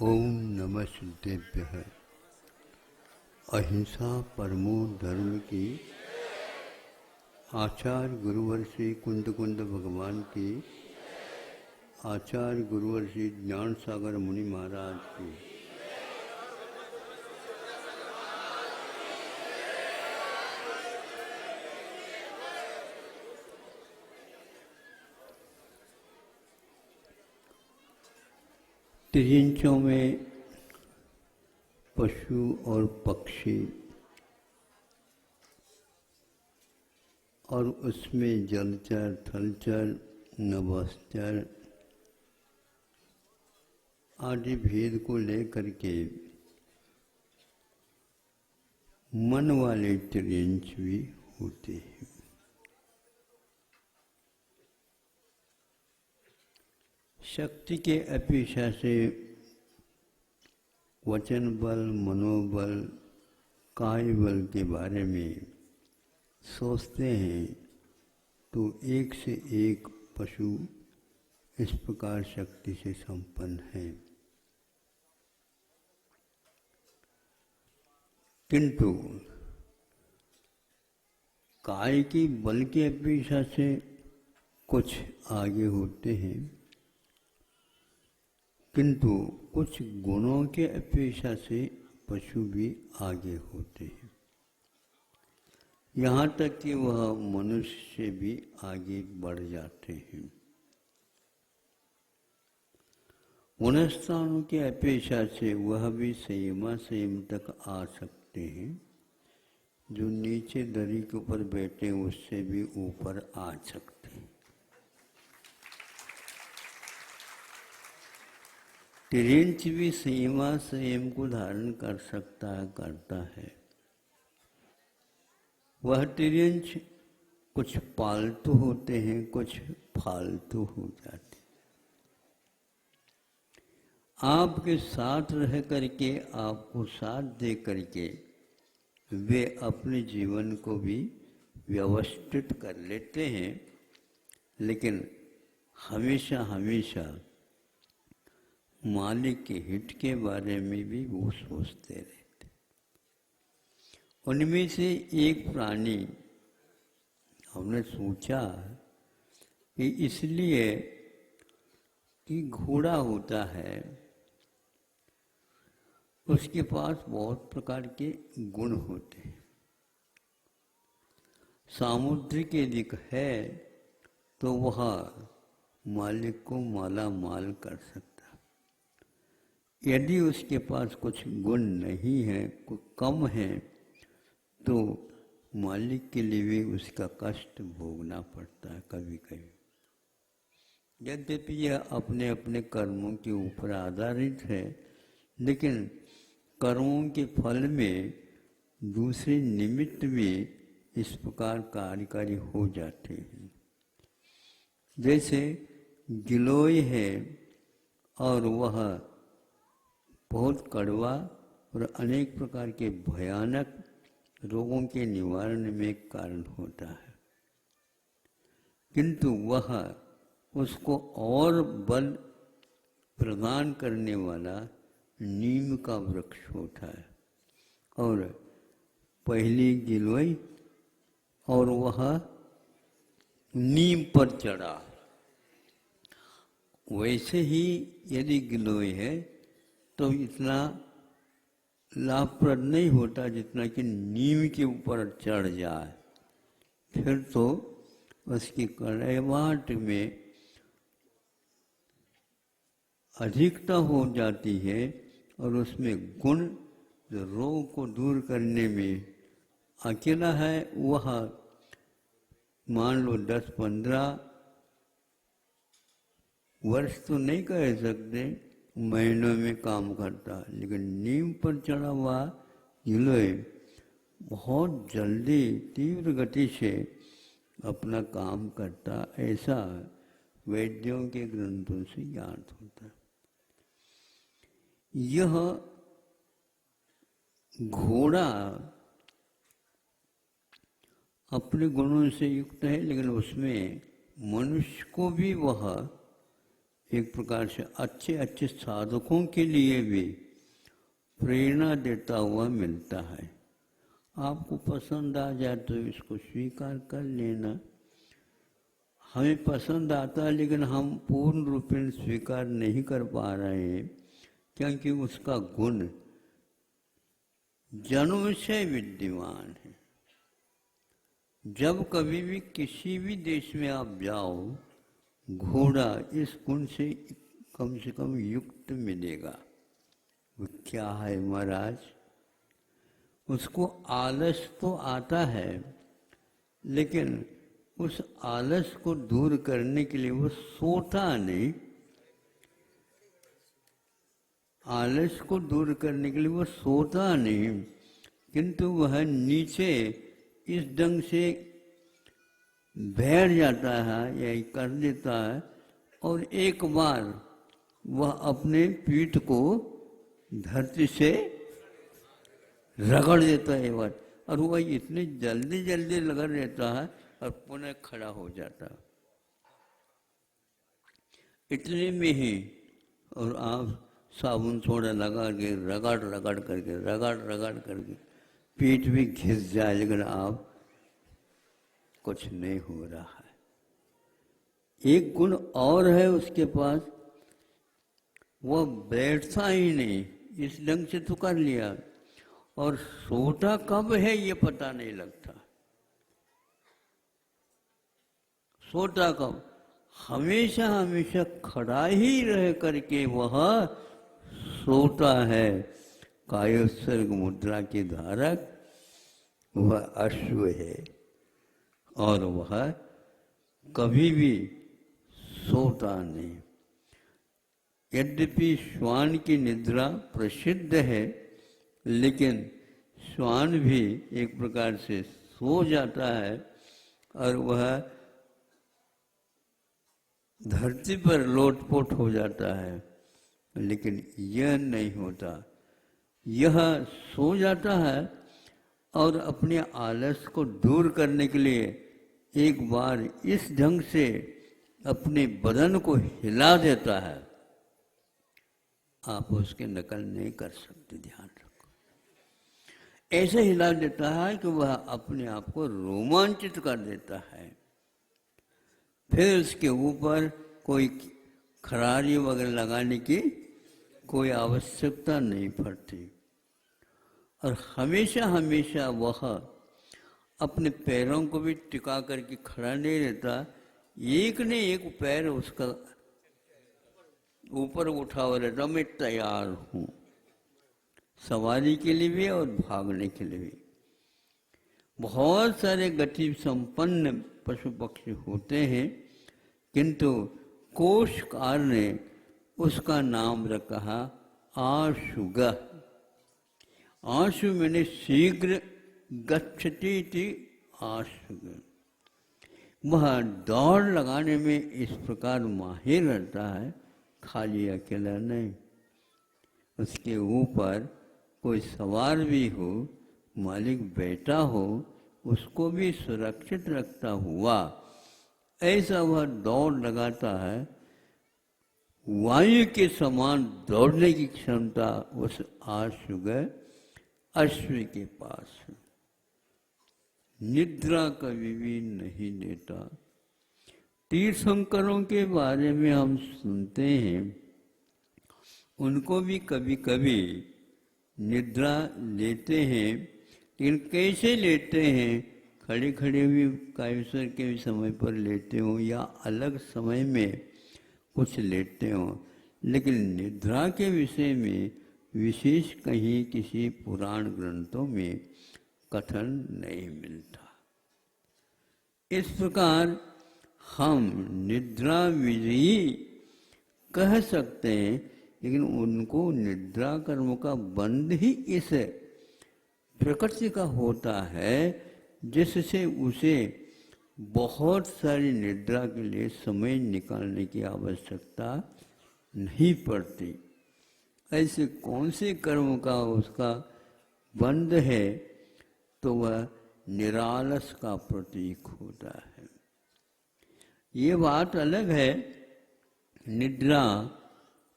ओम नमः सिद्धेभ्यः। अहिंसा परमो धर्म की आचार्य गुरुवर श्री कुंद कुंद भगवान की, आचार्य गुरुवर श्री ज्ञान सागर मुनि महाराज की। त्रिंचों में पशु और पक्षी और उसमें जलचर, थलचर, नभश्चर आदि भेद को लेकर के मन वाले त्रिंच भी होते हैं। शक्ति के अपेक्षा से वचन बल, मनोबल, काय बल के बारे में सोचते हैं तो एक से एक पशु इस प्रकार शक्ति से संपन्न है, किंतु काय की बल की अपेक्षा से कुछ आगे होते हैं, किंतु कुछ गुणों के अपेक्षा से पशु भी आगे होते हैं। यहाँ तक कि वह मनुष्य से भी आगे बढ़ जाते हैं। उन स्थानों के अपेक्षा से वह भी संयम तक आ सकते हैं। जो नीचे दरी के ऊपर बैठे उससे भी ऊपर आ सकते हैं। त्रिंच भी संयम को धारण कर सकता है, करता है। वह त्रिंच कुछ पालतू होते हैं, कुछ फालतू हो जाते हैं। आपके साथ रह करके, आपको साथ दे करके वे अपने जीवन को भी व्यवस्थित कर लेते हैं, लेकिन हमेशा हमेशा मालिक के हित के बारे में भी वो सोचते रहते। उनमें से एक प्राणी हमने सोचा कि इसलिए कि घोड़ा होता है, उसके पास बहुत प्रकार के गुण होते हैं। सामुद्रिक यदि है तो वह मालिक को माला माल कर सकता। यदि उसके पास कुछ गुण नहीं है, कुछ कम है, तो मालिक के लिए भी उसका कष्ट भोगना पड़ता है कभी कभी। यद्यपि यह अपने अपने कर्मों के ऊपर आधारित है, लेकिन कर्मों के फल में दूसरे निमित्त भी इस प्रकार कार्यकारी हो जाते हैं। जैसे गिलोय है और वह बहुत कड़वा और अनेक प्रकार के भयानक रोगों के निवारण में कारण होता है, किंतु वह उसको और बल प्रदान करने वाला नीम का वृक्ष होता है। और पहली गिलोय और वह नीम पर चढ़ा। वैसे ही यदि गिलोय है तो इतना लाभप्रद नहीं होता जितना कि नीम के ऊपर चढ़ जाए। फिर तो उसकी कड़वाहट में अधिकता हो जाती है और उसमें गुण जो रोग को दूर करने में अकेला है, वह मान लो 10-15 वर्ष तो नहीं कह सकते, महीनों में काम करता, लेकिन नीम पर चढ़ा हुआ गिलोय बहुत जल्दी तीव्र गति से अपना काम करता, ऐसा वैद्यों के ग्रंथों से ज्ञात होता है। यह घोड़ा अपने गुणों से युक्त है, लेकिन उसमें मनुष्य को भी वह एक प्रकार से अच्छे अच्छे साधकों के लिए भी प्रेरणा देता हुआ मिलता है। आपको पसंद आ जाए तो इसको स्वीकार कर लेना। हमें पसंद आता है लेकिन हम पूर्ण रूप में स्वीकार नहीं कर पा रहे हैं, क्योंकि उसका गुण जन्म से विद्यमान है। जब कभी भी किसी भी देश में आप जाओ, घोड़ा इस गुण से कम युक्त मिलेगा। वो क्या है महाराज? उसको आलस तो आता है, लेकिन उस आलस को दूर करने के लिए वो सोता नहीं। आलस को दूर करने के लिए वो सोता नहीं, किंतु वह नीचे इस ढंग से बैठ जाता है या कर देता है, और एक बार वह अपने पीठ को धरती से रगड़ देता है बार, और वह इतनी जल्दी जल्दी रगड़ देता है और पुनः खड़ा हो जाता है। इतने में ही, और आप साबुन थोड़ा लगा के रगड़ करके पीठ भी घिस जाए, लेकिन आप कुछ नहीं हो रहा है। एक गुण और है उसके पास, वह बैठता ही नहीं, इस ढंग से तो कर लिया, और सोता कब है ये पता नहीं लगता। सोता कब? हमेशा हमेशा खड़ा ही रह करके वह सोता है। कायोत्सर्ग मुद्रा के धारक वह अश्व है, और वह कभी भी सोता नहीं। यद्यपि श्वान की निद्रा प्रसिद्ध है, लेकिन श्वान भी एक प्रकार से सो जाता है, और वह धरती पर लोटपोट हो जाता है, लेकिन यह नहीं होता। यह सो जाता है और अपने आलस को दूर करने के लिए एक बार इस ढंग से अपने बदन को हिला देता है। आप उसकी नकल नहीं कर सकते, ध्यान रखो। ऐसे हिला देता है कि वह अपने आप को रोमांचित कर देता है। फिर उसके ऊपर कोई खरारी वगैरह लगाने की कोई आवश्यकता नहीं पड़ती, और हमेशा हमेशा वह अपने पैरों को भी टिका करके खड़ा नहीं रहता। एक ने एक पैर उसका ऊपर उठा हुआ रहता, मैं तैयार हूँ सवारी के लिए भी और भागने के लिए भी। बहुत सारे गति संपन्न पशु पक्षी होते हैं, किंतु कोशकार ने उसका नाम रखा आशुग। आशु मैंने शीघ्र गच्छति थी आशुग। वह दौड़ लगाने में इस प्रकार माहिर रहता है, खाली अकेला नहीं। उसके ऊपर कोई सवार भी हो, मालिक बैठा हो, उसको भी सुरक्षित रखता हुआ ऐसा वह दौड़ लगाता है। वायु के समान दौड़ने की क्षमता उस आशुग अश्व के पास है। निद्रा कभी भी नहीं लेता। तीर्थंकरों के बारे में हम सुनते हैं, उनको भी कभी कभी निद्रा लेते हैं, लेकिन कैसे लेते हैं? खड़े खड़े भी कायेश्वर के भी समय पर लेते हो या अलग समय में कुछ लेते हो, लेकिन निद्रा के विषय में विशेष कहीं किसी पुराण ग्रंथों में कथन नहीं मिलता। इस प्रकार हम निद्रा विजयी कह सकते हैं, लेकिन उनको निद्रा कर्म का बंध ही इस प्रकृति का होता है, जिससे उसे बहुत सारी निद्रा के लिए समय निकालने की आवश्यकता नहीं पड़ती। ऐसे कौन से कर्म का उसका बंध है? तो वह निरालस का प्रतीक होता है। ये बात अलग है निद्रा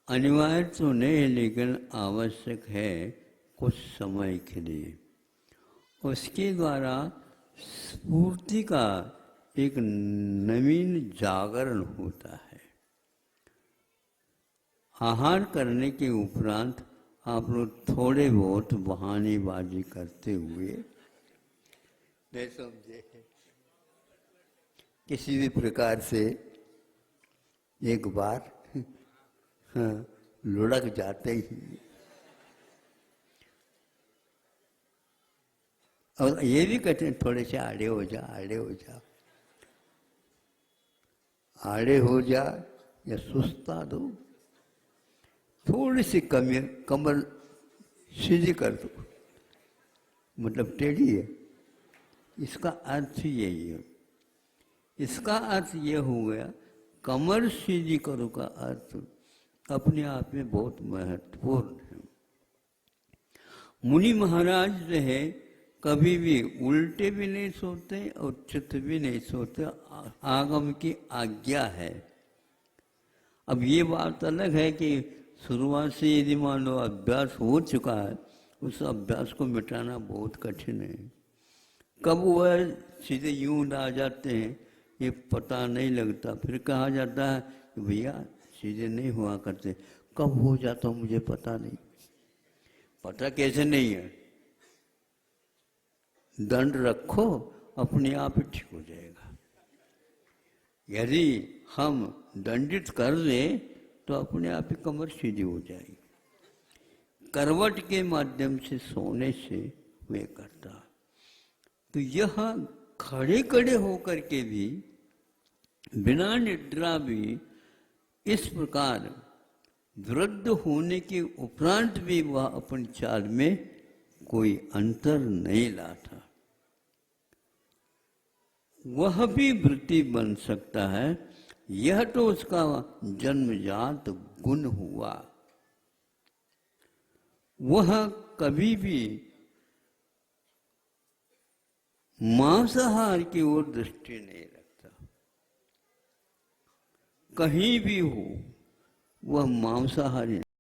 अनिवार्य तो नहीं है, लेकिन आवश्यक है कुछ समय के लिए। उसके द्वारा स्फूर्ति का एक नवीन जागरण होता है। आहार करने के उपरांत आप लोग थोड़े बहुत बहानेबाजी करते हुए नहीं समझे, किसी भी प्रकार से एक बार हाँ, लुढ़क जाते ही। और ये भी कहते हैं थोड़े से आड़े हो जा, आड़े हो जा, आड़े हो जा या सुस्ता दो, थोड़ी सी कमर सीधी कर दो, मतलब टेढ़ी है। इसका अर्थ यही है। इसका अर्थ यह हो गया, कमर सीधी करो का अर्थ अपने आप में बहुत महत्वपूर्ण है। मुनि महाराज जो है कभी भी उल्टे भी नहीं सोते और चित भी नहीं सोते, आगम की आज्ञा है। अब ये बात अलग है कि शुरुआत से यदि मान लो अभ्यास हो चुका है, उस अभ्यास को मिटाना बहुत कठिन है। कब वह सीधे यूं आ जाते हैं ये पता नहीं लगता। फिर कहा जाता है कि भैया सीधे नहीं हुआ करते, कब हो जाता मुझे पता नहीं। पता कैसे नहीं है? दंड रखो, अपने आप ही ठीक हो जाएगा। यदि हम दंडित कर दें तो अपने आप ही कमर सीधी हो जाएगी। करवट के माध्यम से सोने से वे करता। तो यह खड़े खड़े होकर के भी बिना निद्रा भी इस प्रकार वृद्ध होने के उपरांत भी वह अपनी चाल में कोई अंतर नहीं लाता। वह भी वृत्ति बन सकता है, यह तो उसका जन्मजात गुण हुआ। वह कभी भी मांसाहार की ओर दृष्टि नहीं रखता। कहीं भी हो वह मांसाहारी